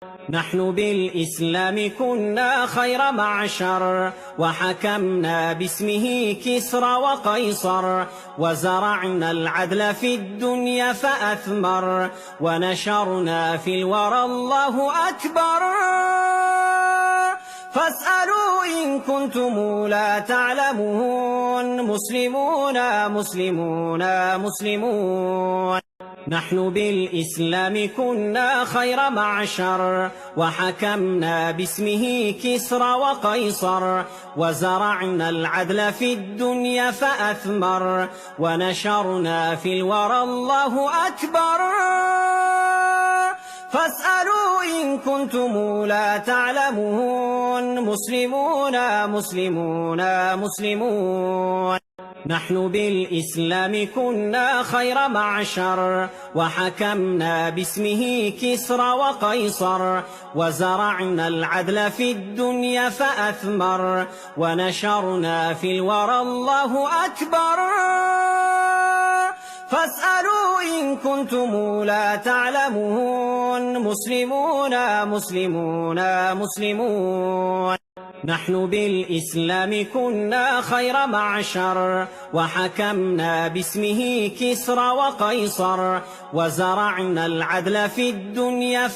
نحن بالإسلام كنا خير معشر، وحكمنا باسمه كسرى وقيصر، وزرعنا العدل في الدنيا فأثمر، ونشرنا في الورى الله أكبر. فاسألوا إن كنتم لا تعلمون، مسلمون مسلمون مسلمون. نحن بالإسلام كنا خير معشر، وحكمنا باسمه كسرى وقيصر، وزرعنا العدل في الدنيا فأثمر، ونشرنا في الورى الله أكبر. فاسألوا إن كنتم لا تعلمون، مسلمون مسلمون مسلمون. نحن بالإسلام كنا خير معشر، وحكمنا باسمه كسرى وقيصر، وزرعنا العدل في الدنيا فأثمر، ونشرنا في الورى الله أكبر. فاسألوا إن كنتم لا تعلمون، مسلمون مسلمون مسلمون. نحن بالإسلام كنا خير معشر، وحكمنا باسمه كسرى وقيصر، وزرعنا العدل في الدنيا